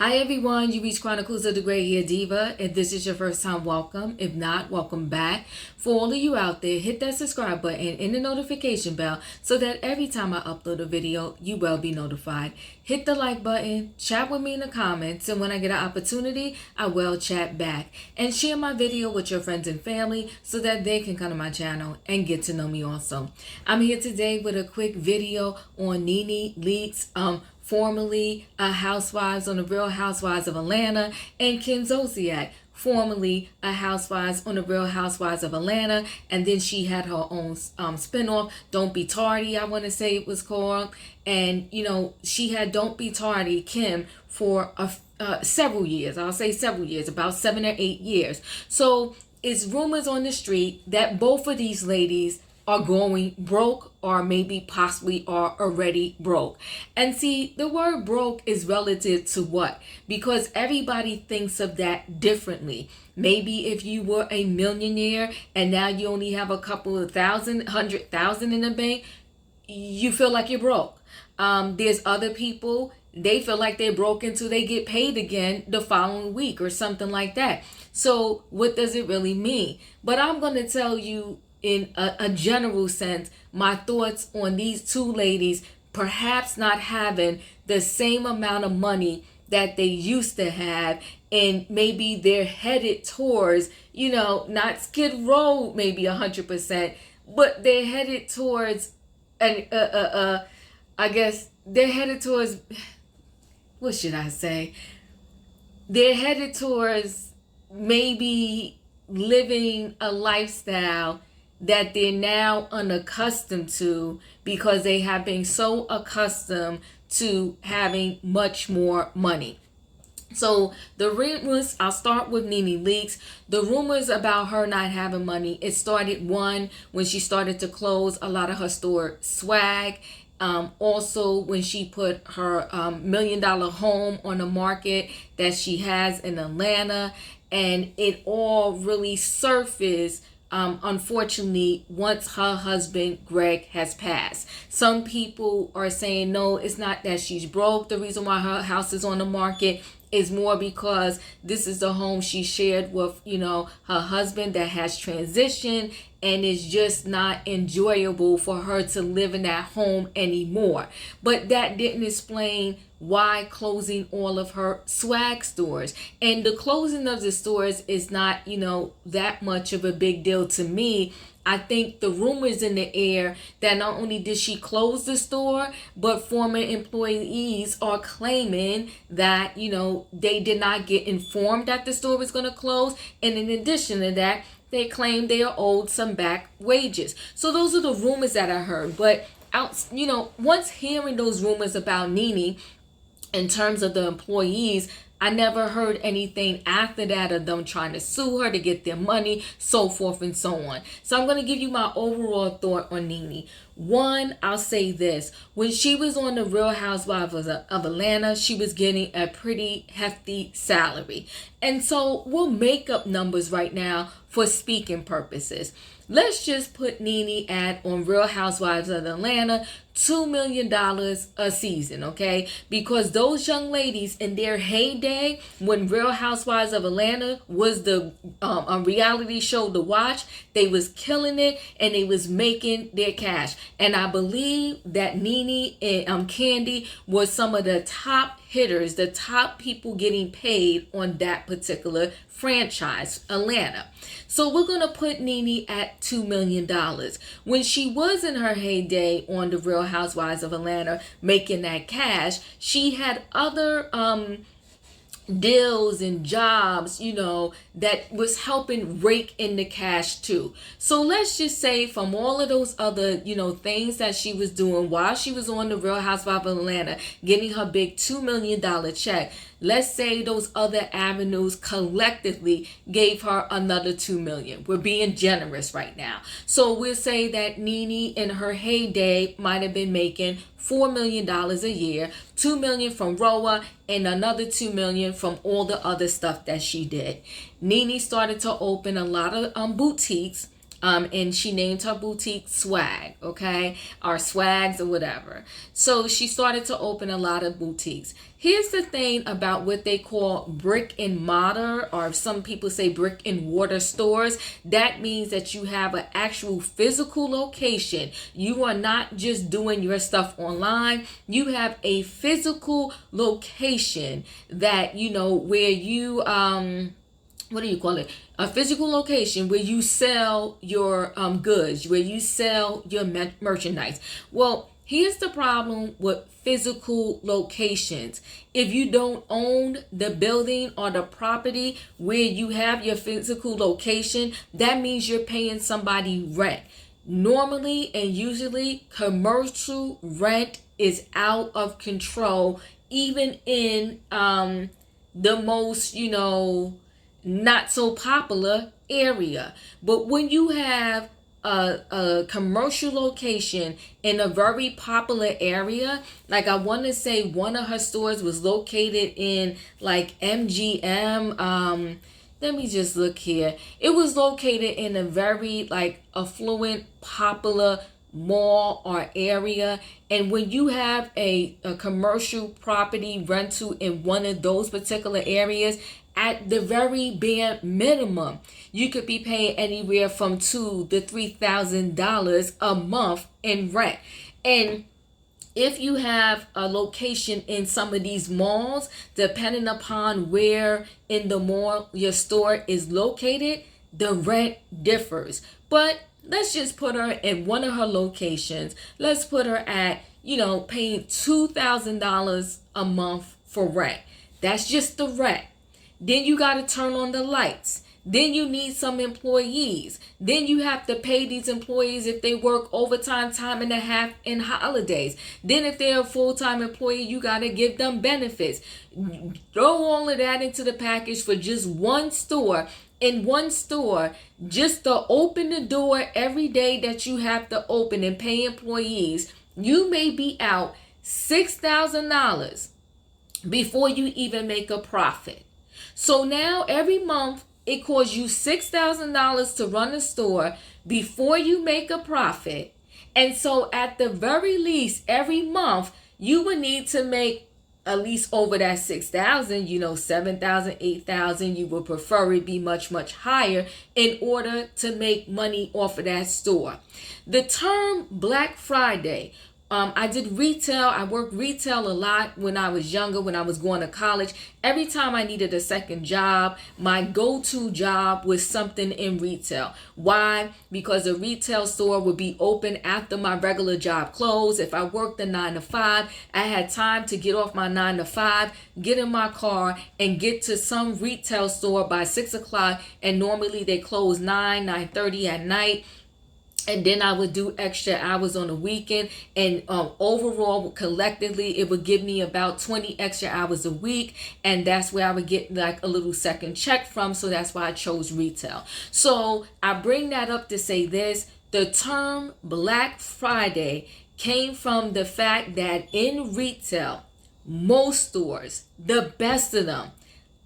Hi everyone, you reach Chronicles of the Gray Hair Diva. If this is your first time, welcome. If not, welcome back. For all of you out there, hit that subscribe button and the notification bell so that every time I upload a video, you will be notified. Hit the like button, chat with me in the comments, and when I get an opportunity, I will chat back. And share my video with your friends and family so that they can come to my channel and get to know me also. I'm here today with a quick video on Nene Leakes, formerly a Housewives on the Real Housewives of Atlanta, and Kim Zolciak, formerly a Housewives on the Real Housewives of Atlanta, and then she had her own spinoff, Don't Be Tardy, I want to say it was called, and she had Don't Be Tardy, Kim, for several years. I'll say several years, about 7 or 8 years. So it's rumors on the street that both of these ladies are going broke, or maybe possibly are already broke. And see, the word broke is relative to what? Because everybody thinks of that differently. Maybe if you were a millionaire and now you only have a couple of thousand, 100,000 in the bank, you feel like you're broke. There's other people, they feel like they're broke until they get paid again the following week or something like that. So what does it really mean? But I'm going to tell you in a general sense, my thoughts on these two ladies perhaps not having the same amount of money that they used to have, and maybe they're headed towards, not Skid Row maybe 100%, but they're headed towards, I guess they're headed towards, what should I say? They're headed towards maybe living a lifestyle that they're now unaccustomed to because they have been so accustomed to having much more money. So the rumors, I'll start with Nene Leakes. The rumors about her not having money, it started when she started to close a lot of her store swag. Also when she put her $1 million home on the market that she has in Atlanta, and it all really surfaced unfortunately, once her husband Greg has passed. Some people are saying no, it's not that she's broke. The reason why her house is on the market is more because this is the home she shared with, her husband that has transitioned, and it's just not enjoyable for her to live in that home anymore. But that didn't explain why closing all of her swag stores. And the closing of the stores is not, that much of a big deal to me. I think the rumors in the air that not only did she close the store, but former employees are claiming that, they did not get informed that the store was going to close. And in addition to that, they claim they are owed some back wages. So those are the rumors that I heard. But once hearing those rumors about Nene, in terms of the employees, I never heard anything after that of them trying to sue her to get their money, so forth and so on. So I'm going to give you my overall thought on Nene. One, I'll say this. When she was on the Real Housewives of Atlanta, she was getting a pretty hefty salary. And so we'll make up numbers right now for speaking purposes. Let's just put Nene on Real Housewives of Atlanta, $2 million a season, okay? Because those young ladies in their heyday, when Real Housewives of Atlanta was the a reality show to watch, they was killing it and they was making their cash. And I believe that Nene and Candy was some of the top hitters, the top people getting paid on that particular franchise, Atlanta. So we're going to put Nene at $2 million. When she was in her heyday on the Real Housewives of Atlanta making that cash, she had other deals and jobs, that was helping rake in the cash too. So let's just say from all of those other, things that she was doing while she was on the Real Housewives of Atlanta, getting her big $2 million check, let's say those other avenues collectively gave her another $2 million. We're being generous right now. So we'll say that Nene in her heyday might have been making $4 million a year, $2 million from Roa, and another $2 million from all the other stuff that she did. Nene started to open a lot of boutiques, And she named her boutique Swag, okay, or Swags or whatever. So she started to open a lot of boutiques. Here's the thing about what they call brick and mortar, or some people say brick and mortar stores. That means that you have an actual physical location. You are not just doing your stuff online. You have a physical location that, you know, where you, what do you call it? A physical location where you sell your goods, where you sell your merchandise. Well, here's the problem with physical locations. If you don't own the building or the property where you have your physical location, that means you're paying somebody rent. Normally and usually, commercial rent is out of control, even in the most, you know, not so popular area. But when you have a commercial location in a very popular area, like I want to say one of her stores was located in like MGM. Let me just look here. It was located in a very like affluent, popular mall or area. And when you have a commercial property rental in one of those particular areas, at the very bare minimum, you could be paying anywhere from $2,000 to $3,000 a month in rent. And if you have a location in some of these malls, depending upon where in the mall your store is located, the rent differs. But let's just put her in one of her locations. Let's put her at, you know, paying $2,000 a month for rent. That's just the rent. Then you got to turn on the lights. Then you need some employees. Then you have to pay these employees if they work overtime, time and a half, and holidays. Then if they're a full-time employee, you got to give them benefits. Throw all of that into the package for just one store. In one store, just to open the door every day that you have to open and pay employees, you may be out $6,000 before you even make a profit. So now every month it costs you $6,000 to run a store before you make a profit. And so at the very least, every month you would need to make at least over that 6,000, you know, 7,000, 8,000. You would prefer it be much, much higher in order to make money off of that store. The term Black Friday, I did retail. I worked retail a lot when I was younger, when I was going to college. Every time I needed a second job, my go-to job was something in retail. Why? Because a retail store would be open after my regular job closed. If I worked a 9 to 5, I had time to get off my 9 to 5, get in my car, and get to some retail store by 6 o'clock. And normally they close 9:30 at night. And then I would do extra hours on the weekend. And overall, collectively, it would give me about 20 extra hours a week. And that's where I would get like a little second check from. So that's why I chose retail. So I bring that up to say this. The term Black Friday came from the fact that in retail, most stores, the best of them,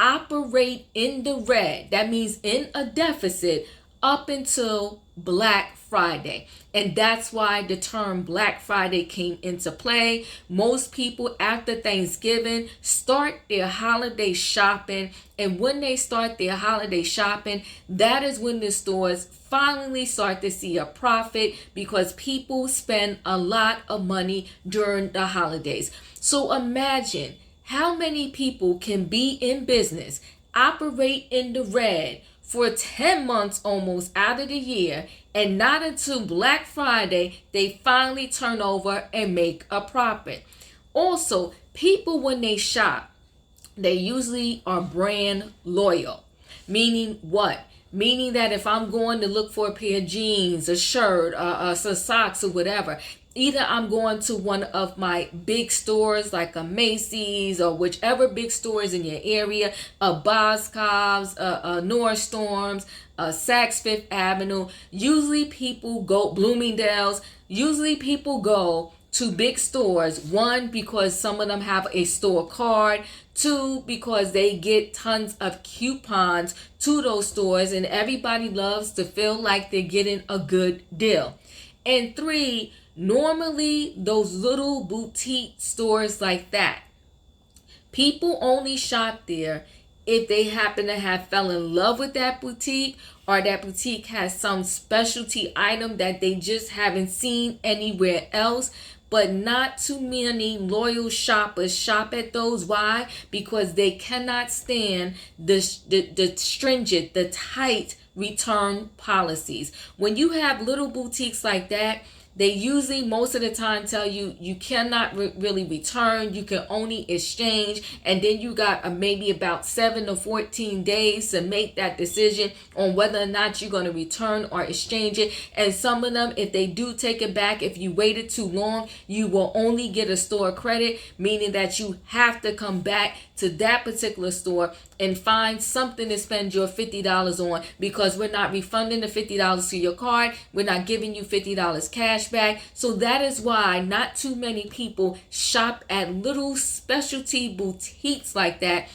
operate in the red. That means in a deficit up until Black Friday. And that's why the term Black Friday came into play. Most people after Thanksgiving start their holiday shopping. And when they start their holiday shopping, that is when the stores finally start to see a profit, because people spend a lot of money during the holidays. So imagine how many people can be in business, operate in the red for 10 months almost out of the year, and not until Black Friday they finally turn over and make a profit. Also, people when they shop, they usually are brand loyal. Meaning what? Meaning that if I'm going to look for a pair of jeans, a shirt, some socks or whatever, either I'm going to one of my big stores like a Macy's or whichever big stores in your area, a Boscov's, a Nordstorm's, Saks Fifth Avenue. Usually people go, Bloomingdale's, usually people go to big stores. One, because some of them have a store card. Two, because they get tons of coupons to those stores and everybody loves to feel like they're getting a good deal. And three, normally those little boutique stores like that, people only shop there if they happen to have fell in love with that boutique, or that boutique has some specialty item that they just haven't seen anywhere else. But not too many loyal shoppers shop at those. Why? Because they cannot stand the stringent, the tight return policies. When you have little boutiques like that, they usually most of the time tell you you cannot really return. You can only exchange, and then you got maybe about 7 to 14 days to make that decision on whether or not you're going to return or exchange it. And some of them, if they do take it back, if you waited too long, you will only get a store credit, meaning that you have to come back to that particular store and find something to spend your $50 on, because we're not refunding the $50 to your card. We're not giving you $50 cash back. So that is why not too many people shop at little specialty boutiques like that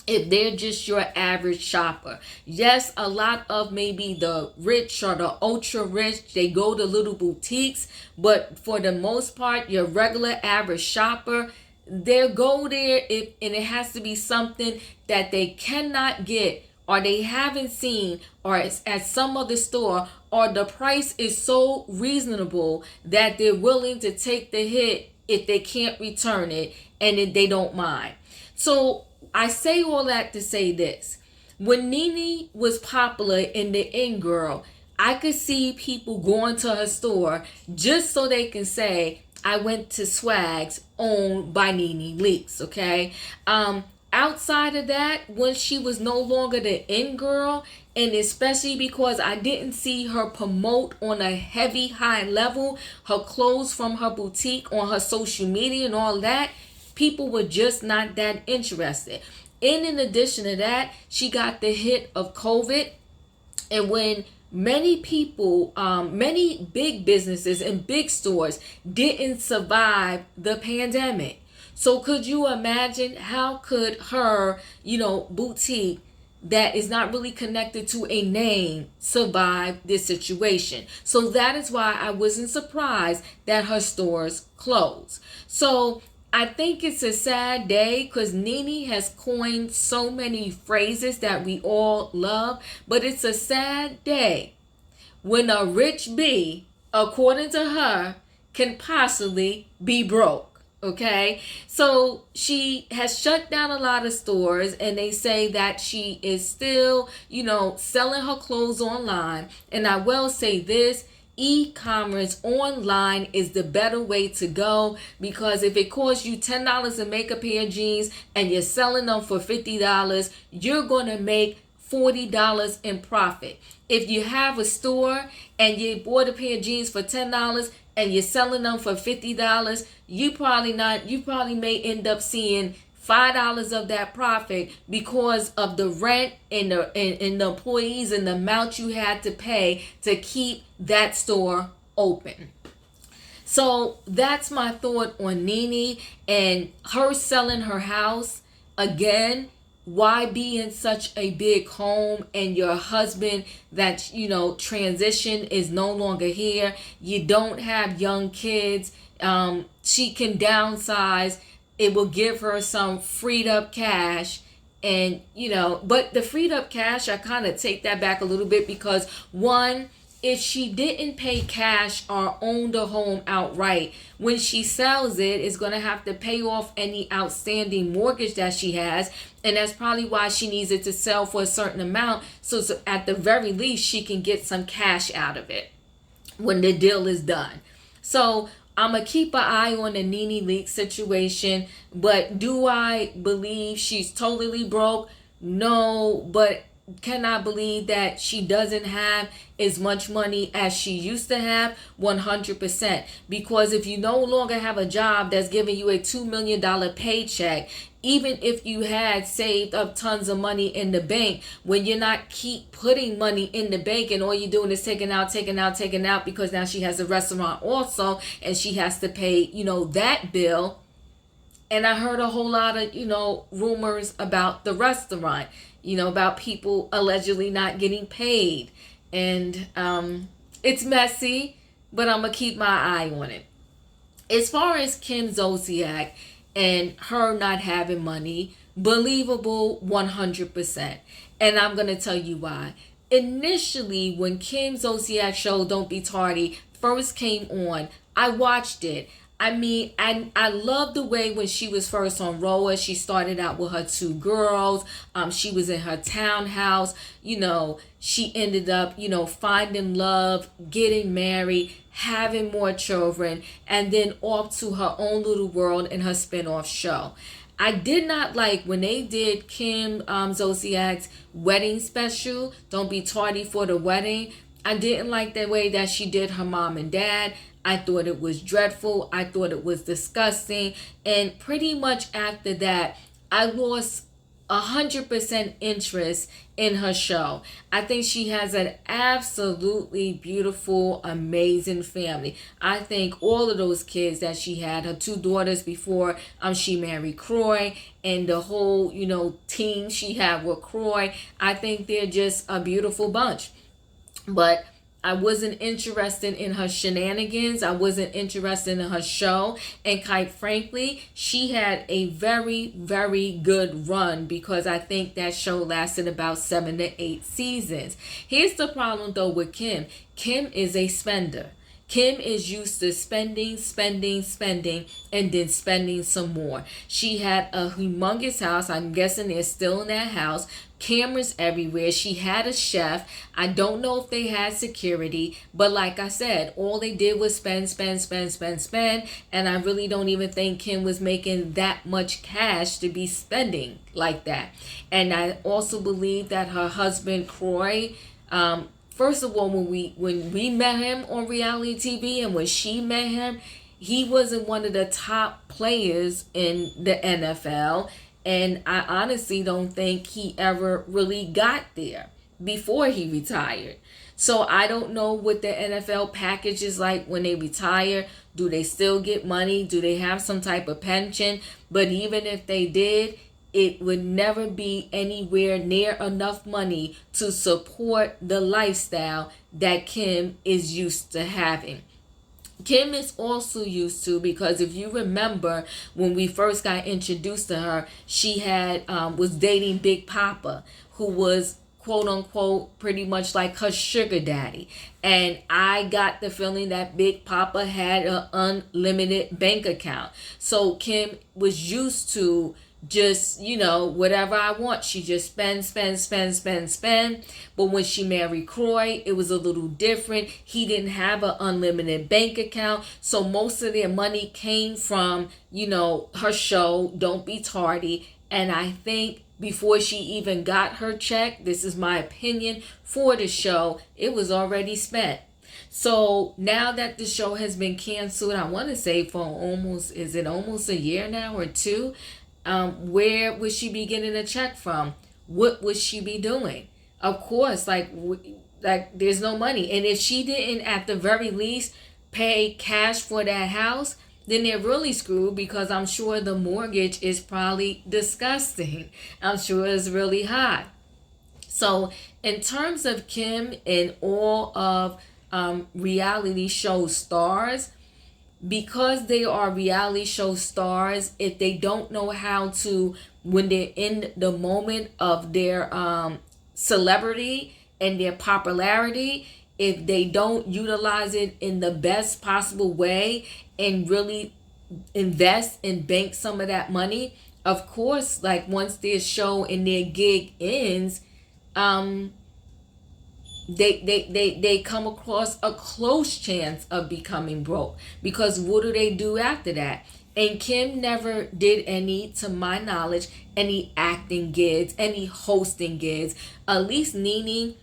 if they're just your average shopper. Yes, a lot of maybe the rich or the ultra rich, they go to little boutiques, but for the most part, your regular average shopper, they'll go there and it has to be something that they cannot get or they haven't seen or it's at some other store, or the price is so reasonable that they're willing to take the hit if they can't return it, and they don't mind. So I say all that to say this. When Nene was popular in the In Girl, I could see people going to her store just so they can say, I went to Swags owned by Nene Leakes, okay? Outside of that, when she was no longer the In Girl, and especially because I didn't see her promote on a heavy high level her clothes from her boutique on her social media and all that, people were just not that interested. And in addition to that, she got the hit of COVID, and when many people, many big businesses and big stores didn't survive the pandemic. So could you imagine how could her, boutique that is not really connected to a name survive this situation? So that is why I wasn't surprised that her stores closed. So I think it's a sad day because Nene has coined so many phrases that we all love, but it's a sad day when a rich bee, according to her, can possibly be broke. Okay, so she has shut down a lot of stores, and they say that she is still, selling her clothes online. And I will say this, e-commerce online is the better way to go, because if it costs you $10 to make a pair of jeans and you're selling them for $50, you're going to make $40 in profit. If you have a store and you bought a pair of jeans for $10 and you're selling them for $50, you probably may end up seeing $5 of that profit because of the rent and the employees and the amount you had to pay to keep that store open. So that's my thought on Nene and her selling her house. Again, why be in such a big home and your husband that transition is no longer here? You don't have young kids. She can downsize. It will give her some freed up cash. And but the freed up cash, I kind of take that back a little bit, because one, if she didn't pay cash or own the home outright, when she sells it, it's going to have to pay off any outstanding mortgage that she has. And that's probably why she needs it to sell for a certain amount. So at the very least, she can get some cash out of it when the deal is done. So I'm going to keep an eye on the Nene Leakes situation. But do I believe she's totally broke? No, but cannot believe that she doesn't have as much money as she used to have. 100%. Because if you no longer have a job that's giving you a $2 million paycheck, even if you had saved up tons of money in the bank, when you're not keep putting money in the bank and all you're doing is taking out, because now she has a restaurant also and she has to pay, that bill. And I heard a whole lot of, rumors about the restaurant, about people allegedly not getting paid. And it's messy, but I'm going to keep my eye on it. As far as Kim Zolciak and her not having money, believable 100%. And I'm going to tell you why. Initially, when Kim Zolciak's show Don't Be Tardy first came on, I watched it. I mean, I love the way when she was first on Roa, she started out with her 2 girls. She was in her townhouse. She ended up, finding love, getting married, having more children, and then off to her own little world in her spinoff show. I did not like when they did Kim Zolciak's wedding special, Don't Be Tardy for the Wedding. I didn't like the way that she did her mom and dad. I thought it was dreadful. I thought it was disgusting. And pretty much after that, I lost 100% interest in her show. I think she has an absolutely beautiful, amazing family. I think all of those kids that she had, her 2 daughters before she married Croy, and the whole, team she had with Croy, I think they're just a beautiful bunch. But I wasn't interested in her shenanigans. I wasn't interested in her show. And quite frankly, she had a very, very good run, because I think that show lasted about 7 to 8 seasons. Here's the problem though with Kim. Kim is a spender. Kim is used to spending, and then spending some more. She had a humongous house. I'm guessing they're still in that house. Cameras everywhere. She had a chef. I don't know if they had security, but like I said, all they did was spend. And I really don't even think Kim was making that much cash to be spending like that. And I also believe that her husband, Croy, first of all, when we met him on reality TV and when she met him, he wasn't one of the top players in the NFL. And I honestly don't think he ever really got there before he retired. So I don't know what the NFL package is like when they retire. Do they still get money? Do they have some type of pension? But even if they did, it would never be anywhere near enough money to support the lifestyle that Kim is used to having. Kim is also used to, because if you remember when we first got introduced to her, she had was dating Big Papa, who was quote unquote pretty much like her sugar daddy. And I got the feeling that Big Papa had an unlimited bank account. So Kim was used to just, whatever I want. She just spend. But when she married Croy, it was a little different. He didn't have an unlimited bank account. So most of their money came from, her show, Don't Be Tardy. And I think before she even got her check, this is my opinion, for the show, it was already spent. So now that the show has been canceled, I want to say for almost a year now or 2? Where would she be getting a check from? What would she be doing? Of course, like there's no money. And if she didn't, at the very least, pay cash for that house, then they're really screwed, because I'm sure the mortgage is probably disgusting. I'm sure it's really high. So in terms of Kim and all of reality show stars, because they are reality show stars, if they don't know how to, when they're in the moment of their celebrity and their popularity, if they don't utilize it in the best possible way and really invest and bank some of that money, of course, like once their show and their gig ends, they come across a close chance of becoming broke, because what do they do after that? And Kim never did any, to my knowledge, any acting gigs, any hosting gigs. At least Nene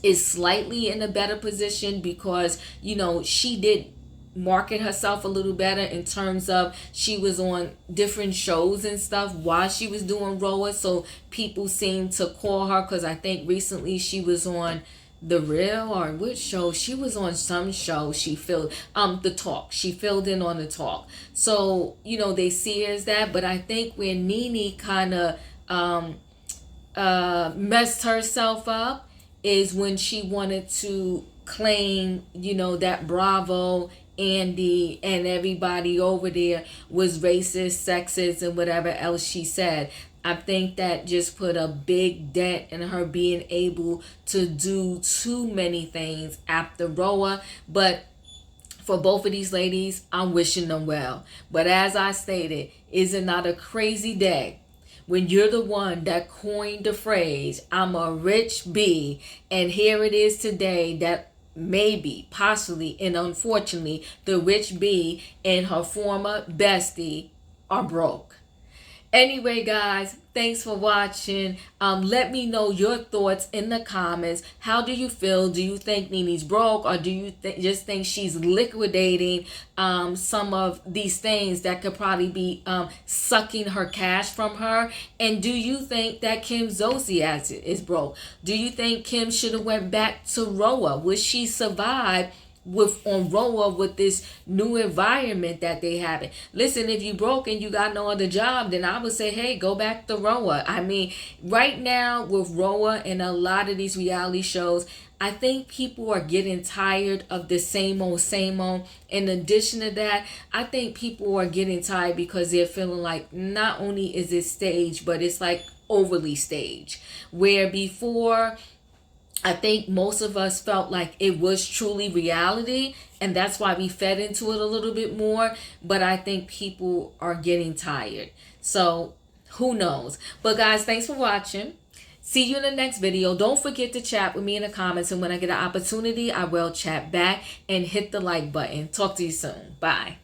is slightly in a better position because, you know, she did market herself a little better in terms of she was on different shows and stuff while she was doing Roa, so people seemed to call her, because I think recently she was on The Real, or which show she was on, some show she filled, The Talk, she filled in on The Talk, so you know they see her as that. But I think when Nene kind of messed herself up is when she wanted to claim, you know, that Bravo, Andy, and everybody over there was racist, sexist, and whatever else she said. I think that just put a big dent in her being able to do too many things after Roa. But for both of these ladies, I'm wishing them well. But as I stated, is it not a crazy day when you're the one that coined the phrase, I'm a rich bee, and here it is today that maybe, possibly, and unfortunately, the rich bee and her former bestie are broke. Anyway, guys, thanks for watching. Let me know your thoughts in the comments. How do you feel? Do you think Nene's broke, or do you just think she's liquidating some of these things that could probably be sucking her cash from her? And do you think that Kim Zolciak is broke? Do you think Kim should have went back to Roa? Would she survive with on Roa with this new environment that they have it? Listen, if you broke and you got no other job, then I would say, hey, go back to Roa. I mean, right now with Roa and a lot of these reality shows, I think people are getting tired of the same old, same old. In addition to that, I think people are getting tired because they're feeling like not only is it staged, but it's like overly staged. Where before, I think most of us felt like it was truly reality, and that's why we fed into it a little bit more. But I think people are getting tired. So who knows? But guys, thanks for watching. See you in the next video. Don't forget to chat with me in the comments, and when I get an opportunity, I will chat back, and hit the like button. Talk to you soon. Bye.